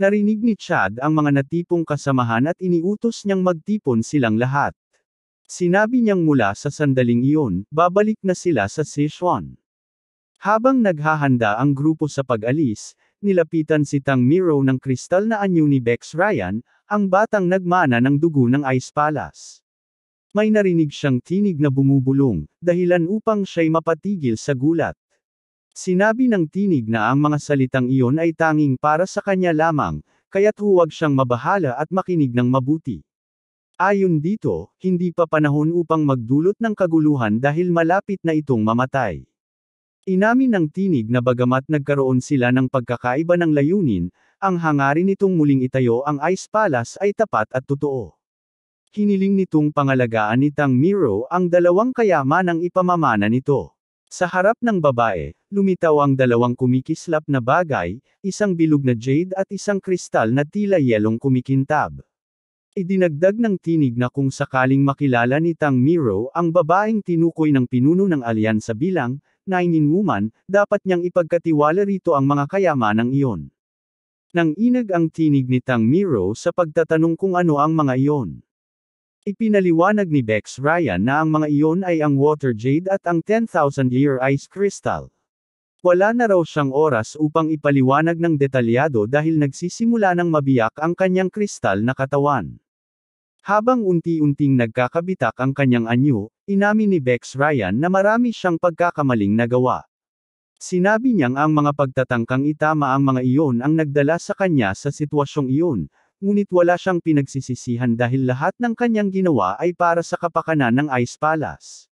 Narinig ni Chad ang mga natipong kasamahan at iniutos niyang magtipon silang lahat. Sinabi niyang mula sa sandaling iyon, babalik na sila sa Sichuan. Habang naghahanda ang grupo sa pag-alis, nilapitan si Tang Miro ng kristal na anyo ni Bex Ryan, ang batang nagmana ng dugo ng Ice Palace. May narinig siyang tinig na bumubulong, dahilan upang siya'y mapatigil sa gulat. Sinabi ng tinig na ang mga salitang iyon ay tanging para sa kanya lamang, kaya't huwag siyang mabahala at makinig ng mabuti. Ayon dito, hindi pa panahon upang magdulot ng kaguluhan dahil malapit na itong mamatay. Inamin ng tinig na bagamat nagkaroon sila ng pagkakaiba ng layunin, ang hangarin nitong muling itayo ang Ice Palace ay tapat at totoo. Hiniling nitong pangalagaan ni Tang Miro ang dalawang kayamanang ipamamana nito. Sa harap ng babae, lumitaw ang dalawang kumikislap na bagay, isang bilog na jade at isang kristal na tila yelong kumikintab. Idinagdag ng tinig na kung sakaling makilala ni Tang Miro ang babaeng tinukoy ng pinuno ng alyansa bilang Nainin Woman, dapat niyang ipagkatiwala rito ang mga kayamanang iyon. Nang inag ang tinig ni Tang Miro sa pagtatanong kung ano ang mga iyon. Ipinaliwanag ni Bex Ryan na ang mga iyon ay ang Water Jade at ang 10,000-year Ice Crystal. Wala na raw siyang oras upang ipaliwanag ng detalyado dahil nagsisimula ng mabiyak ang kanyang kristal na katawan. Habang unti-unting nagkakabitak ang kanyang anyo, inamin ni Bex Ryan na marami siyang pagkakamaling nagawa. Sinabi niyang ang mga pagtatangkang itama ang mga iyon ang nagdala sa kanya sa sitwasyong iyon, ngunit wala siyang pinagsisisihan dahil lahat ng kanyang ginawa ay para sa kapakanan ng Ice Palace.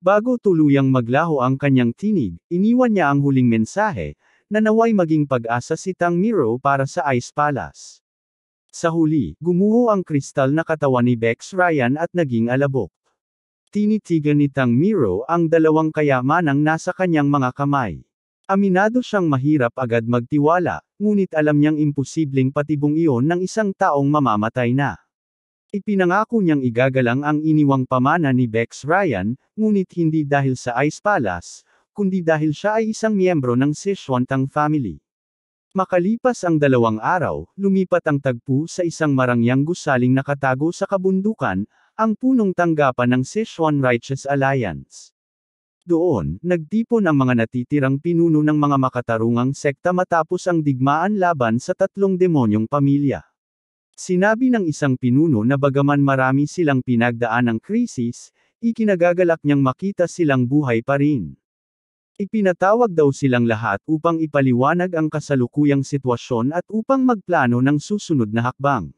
Bago tuluyang maglaho ang kanyang tinig, iniwan niya ang huling mensahe, na naway maging pag-asa si Tang Miro para sa Ice Palace. Sa huli, gumuho ang kristal na katawan ni Bex Ryan at naging alabok. Tinitigan ni Tang Miro ang dalawang kayamanang nasa kanyang mga kamay. Aminado siyang mahirap agad magtiwala, ngunit alam niyang imposibleng patibong iyon ng isang taong mamamatay na. Ipinangako niyang igagalang ang iniwang pamana ni Bex Ryan, ngunit hindi dahil sa Ice Palace, kundi dahil siya ay isang miyembro ng Sichuan Tang family. Makalipas ang 2 araw, lumipat ang tagpo sa isang marangyang gusaling nakatago sa kabundukan, ang punong tanggapan ng Sichuan Righteous Alliance. Doon, nagtipon ang mga natitirang pinuno ng mga makatarungang sekta matapos ang digmaan laban sa 3 demonyong pamilya. Sinabi ng isang pinuno na bagaman marami silang pinagdaan ng krisis, ikinagagalak niyang makita silang buhay pa rin. Ipinatawag daw silang lahat upang ipaliwanag ang kasalukuyang sitwasyon at upang magplano ng susunod na hakbang.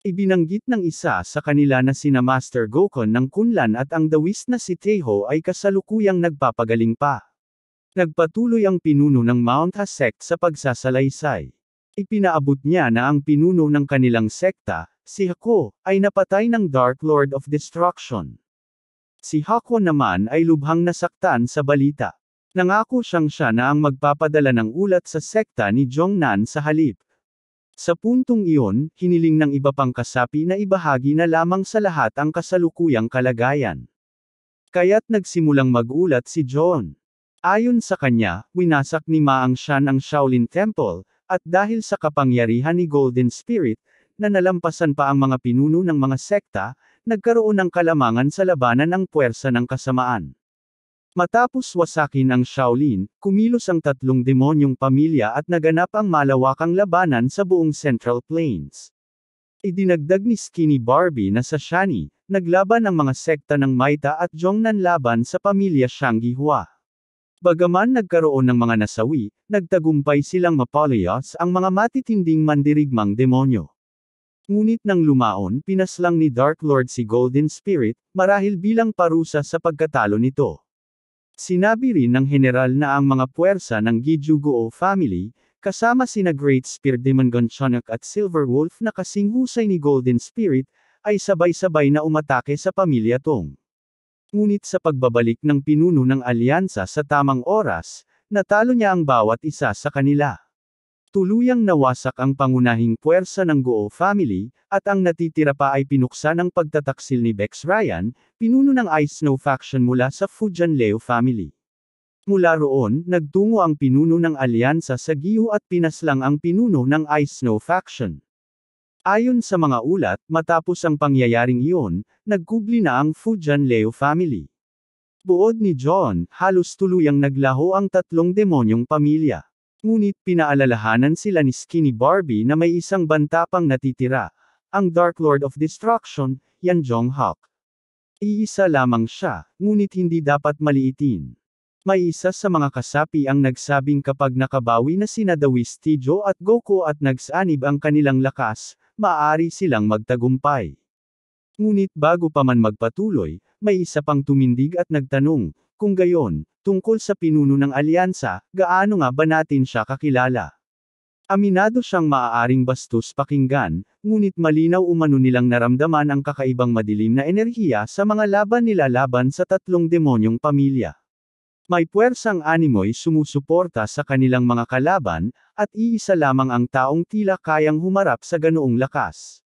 Ibinanggit ng isa sa kanila na sina Master Gokon ng Kunlan at ang dawis na si Taeho ay kasalukuyang nagpapagaling pa. Nagpatuloy ang pinuno ng Mount Ha sect sa pagsasalaysay. Ipinaabot niya na ang pinuno ng kanilang sekta, si Hako, ay napatay ng Dark Lord of Destruction. Si Hako naman ay lubhang nasaktan sa balita. Nangako siya na ang magpapadala ng ulat sa sekta ni Jongnan sa halip. Sa puntong iyon, hiniling ng iba pang kasapi na ibahagi na lamang sa lahat ang kasalukuyang kalagayan. Kaya't nagsimulang mag-ulat si John. Ayon sa kanya, winasak ni Maang Shan ang Shaolin Temple, at dahil sa kapangyarihan ni Golden Spirit, na nalampasan pa ang mga pinuno ng mga sekta, nagkaroon ng kalamangan sa labanan ang puwersa ng kasamaan. Matapos wasakin ang Shaolin, kumilos ang 3 demonyong pamilya at naganap ang malawakang labanan sa buong Central Plains. Idinagdag ni Skinny Barbie na sa Shani, naglaban ang mga sekta ng Maita at Jongnan laban sa pamilya Shanghihua. Bagaman nagkaroon ng mga nasawi, nagtagumpay silang mapalayas ang mga matitinding mandirigmang demonyo. Ngunit nang lumaon, pinaslang ni Dark Lord si Golden Spirit, marahil bilang parusa sa pagkatalo nito. Sinabi rin ng general na ang mga puwersa ng Gijuguo family, kasama sina Great Spear Demon Gonchonak at Silver Wolf na kasing husay ni Golden Spirit, ay sabay-sabay na umatake sa pamilya Tong. Ngunit sa pagbabalik ng pinuno ng alyansa sa tamang oras, natalo niya ang bawat isa sa kanila. Tuluyang nawasak ang pangunahing puwersa ng Guo family, at ang natitira pa ay pinuksa ng pagtataksil ni Bex Ryan, pinuno ng Ice Snow faction mula sa Fujian Leo family. Mula roon, nagtungo ang pinuno ng alyansa sa Giyu at pinaslang ang pinuno ng Ice Snow faction. Ayon sa mga ulat, matapos ang pangyayaring iyon, nagkubli na ang Fujian Leo family. Buod ni John, halos tuluyang naglaho ang tatlong demonyong pamilya. Ngunit pinaalalahanan sila ni Skinny Barbie na may isang banta pang natitira, ang Dark Lord of Destruction, Yan Jong-hak. Iisa lamang siya, ngunit hindi dapat maliitin. May isa sa mga kasapi ang nagsabing kapag nakabawi na sina Dawis Tijo at Goku at nagsanib ang kanilang lakas, maaari silang magtagumpay. Ngunit bago pa man magpatuloy, may isa pang tumindig at nagtanong, kung gayon, tungkol sa pinuno ng alyansa, gaano nga ba natin siya kakilala? Aminado siyang maaaring bastos pakinggan, ngunit malinaw umano nilang naramdaman ang kakaibang madilim na enerhiya sa mga laban nila laban sa tatlong demonyong pamilya. May puwersang animoy sumusuporta sa kanilang mga kalaban, at iisa lamang ang taong tila kayang humarap sa ganoong lakas.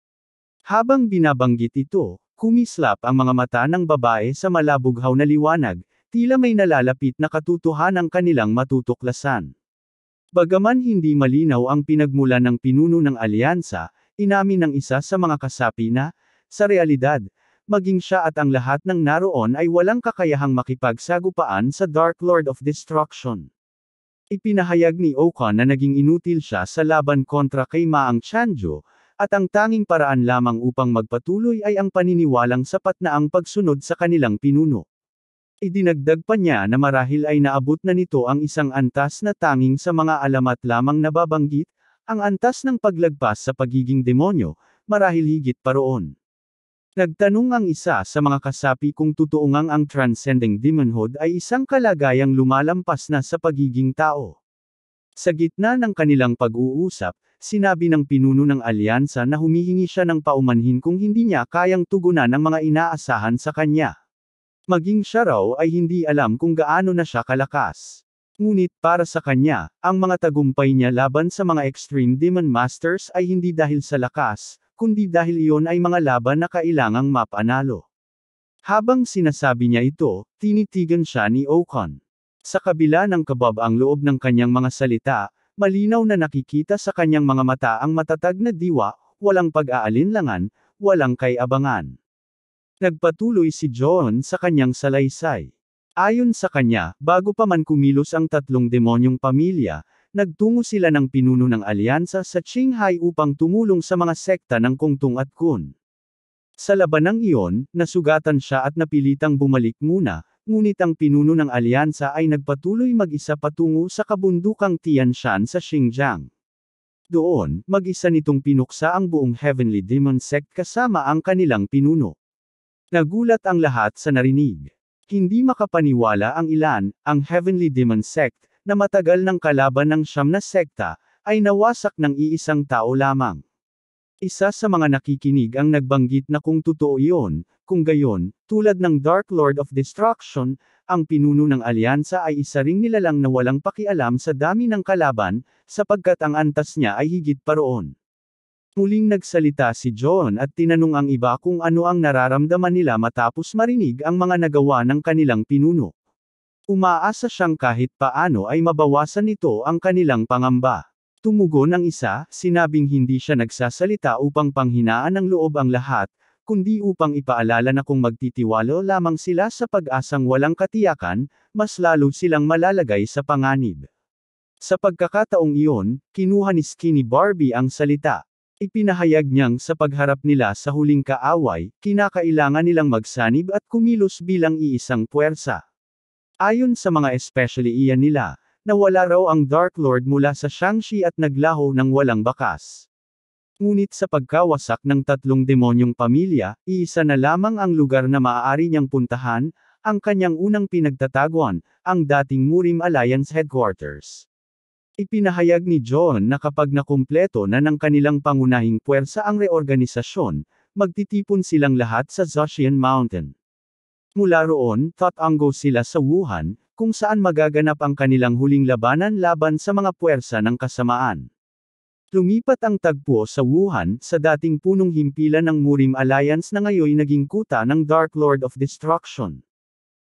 Habang binabanggit ito, kumislap ang mga mata ng babae sa malabughaw na liwanag, tila may nalalapit na katotohanang kanilang matutuklasan. Bagaman hindi malinaw ang pinagmula ng pinuno ng alyansa, inamin ng isa sa mga kasapi na, sa realidad, maging siya at ang lahat ng naroon ay walang kakayahang makipagsagupaan sa Dark Lord of Destruction. Ipinahayag ni Okan na naging inutil siya sa laban kontra kay Maang Chanjo, at ang tanging paraan lamang upang magpatuloy ay ang paniniwalang sapat na ang pagsunod sa kanilang pinuno. Idinagdag pa niya na marahil ay naabot na nito ang isang antas na tanging sa mga alamat lamang nababanggit, ang antas ng paglagpas sa pagiging demonyo, marahil higit pa roon. Nagtanong ang isa sa mga kasapi kung totoo ngang ang transcending demonhood ay isang kalagayang lumalampas na sa pagiging tao. Sa gitna ng kanilang pag-uusap, sinabi ng pinuno ng alyansa na humihingi siya ng paumanhin kung hindi niya kayang tugunan ang mga inaasahan sa kanya. Maging siya raw ay hindi alam kung gaano na siya kalakas. Ngunit para sa kanya, ang mga tagumpay niya laban sa mga Extreme Demon Masters ay hindi dahil sa lakas, kundi dahil iyon ay mga laban na kailangang mapanalo. Habang sinasabi niya ito, tinitigan siya ni Okan. Sa kabila ng kabab ang loob ng kanyang mga salita, malinaw na nakikita sa kanyang mga mata ang matatag na diwa, walang pag-aalinlangan, walang kay-abangan. Nagpatuloy si John sa kanyang salaysay. Ayon sa kanya, bago pa man kumilos ang tatlong demonyong pamilya, nagtungo sila ng pinuno ng alyansa sa Qinghai upang tumulong sa mga sekta ng Kongtung at Kun. Sa labanang iyon, nasugatan siya at napilitang bumalik muna, ngunit ang pinuno ng alyansa ay nagpatuloy mag-isa patungo sa kabundukang Tian Shan sa Xinjiang. Doon, mag-isa nitong pinuksa ang buong Heavenly Demon Sect kasama ang kanilang pinuno. Nagulat ang lahat sa narinig. Hindi makapaniwala ang ilan, ang Heavenly Demon Sect, na matagal ng kalaban ng siyam na sekta, ay nawasak ng iisang tao lamang. Isa sa mga nakikinig ang nagbanggit na kung totoo iyon, kung gayon, tulad ng Dark Lord of Destruction, ang pinuno ng alyansa ay isa ring nilalang na walang pakialam sa dami ng kalaban, sapagkat ang antas niya ay higit pa roon. Muling nagsalita si John at tinanong ang iba kung ano ang nararamdaman nila matapos marinig ang mga nagawa ng kanilang pinuno. Umaasa siyang kahit paano ay mabawasan nito ang kanilang pangamba. Tumugon ang isa, sinabing hindi siya nagsasalita upang panghinaan ng loob ang lahat, kundi upang ipaalala na kung magtitiwalo lamang sila sa pag-asang walang katiyakan, mas lalo silang malalagay sa panganib. Sa pagkakataong iyon, kinuha ni Skinny Barbie ang salita. Ipinahayag niyang sa pagharap nila sa huling kaaway, kinakailangan nilang magsanib at kumilos bilang iisang puwersa. Ayon sa mga especially iyan nila, nawala raw ang Dark Lord mula sa Shang-Chi at naglaho ng walang bakas. Ngunit sa pagkawasak ng tatlong demonyong pamilya, iisa na lamang ang lugar na maaari niyang puntahan, ang kanyang unang pinagtataguan, ang dating Murim Alliance Headquarters. Ipinahayag ni John na kapag nakumpleto na ng kanilang pangunahing puwersa ang reorganisasyon, magtitipon silang lahat sa Zhoushan Mountain. Mula roon, tatanggo sila sa Wuhan, kung saan magaganap ang kanilang huling labanan laban sa mga puwersa ng kasamaan. Lumipat ang tagpo sa Wuhan, sa dating punong himpilan ng Murim Alliance na ngayon naging kuta ng Dark Lord of Destruction.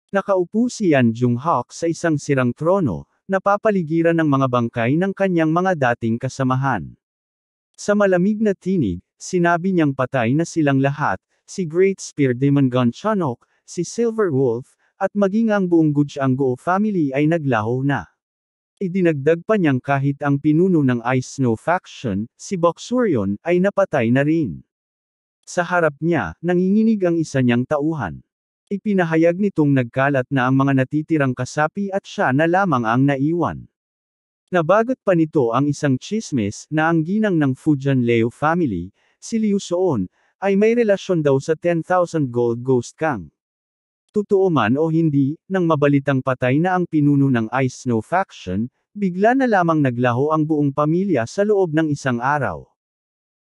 Nakaupo si Yan Junghak sa isang sirang trono, napapaligiran ng mga bangkay ng kanyang mga dating kasamahan. Sa malamig na tinig, sinabi niyang patay na silang lahat, si Great Spear Demon Gun Chanok, si Silver Wolf, at maging ang buong Guchangguo family ay naglaho na. Idinagdag pa niyang kahit ang pinuno ng Ice Snow faction, si Boksuryon, ay napatay na rin. Sa harap niya, nanginginig ang isa niyang tauhan. Ipinahayag nitong nagkalat na ang mga natitirang kasapi at siya na lamang ang naiwan. Nabagot pa nito ang isang tsismis na ang ginang ng Fujian Leo family, si Liu Soon, ay may relasyon daw sa 10,000 Gold Ghost Kang. Totoo man o hindi, nang mabalitang patay na ang pinuno ng Ice Snow faction, bigla na lamang naglaho ang buong pamilya sa loob ng isang araw.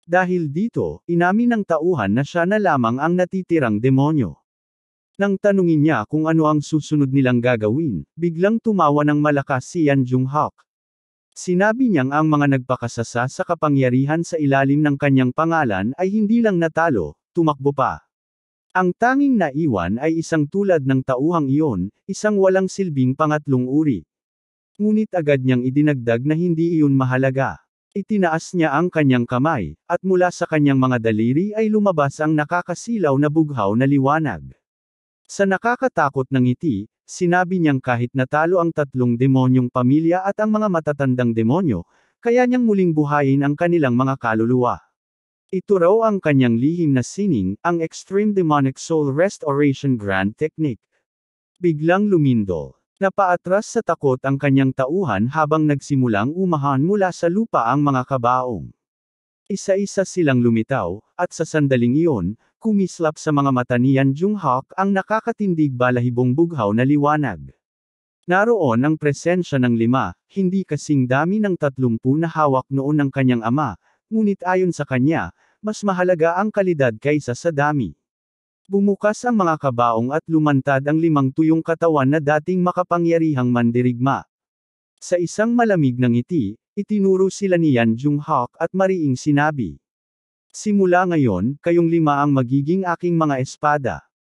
Dahil dito, inamin ng tauhan na siya na lamang ang natitirang demonyo. Nang tanungin niya kung ano ang susunod nilang gagawin, biglang tumawa ng malakas si Yan Junghak. Sinabi niyang ang mga nagpakasasa sa kapangyarihan sa ilalim ng kanyang pangalan ay hindi lang natalo, tumakbo pa. Ang tanging naiwan ay isang tulad ng tauhang iyon, isang walang silbing pangatlong uri. Ngunit agad niyang idinagdag na hindi iyon mahalaga. Itinaas niya ang kanyang kamay, at mula sa kanyang mga daliri ay lumabas ang nakakasilaw na bughaw na liwanag. Sa nakakatakot na ngiti, sinabi niyang kahit natalo ang tatlong demonyong pamilya at ang mga matatandang demonyo, kaya niyang muling buhayin ang kanilang mga kaluluwa. Ito raw ang kanyang lihim na sining, ang Extreme Demonic Soul Restoration Grand Technique. Biglang lumindol. Napaatras sa takot ang kanyang tauhan habang nagsimulang umahan mula sa lupa ang mga kabaong. Isa-isa silang lumitaw, at sa sandaling iyon, kumislap sa mga mata ni Yan Junghak ang nakakatindig balahibong bughaw na liwanag. Naroon ang presensya ng 5, hindi kasing dami ng 30 na hawak noon ng kanyang ama, ngunit ayon sa kanya, mas mahalaga ang kalidad kaysa sa dami. Bumukas ang mga kabaong at lumantad ang 5 tuyong katawan na dating makapangyarihang mandirigma. Sa isang malamig na ngiti, itinuro sila ni Yan Junghak at mariing sinabi. Simula ngayon, kayong 5 ang magiging aking mga espada.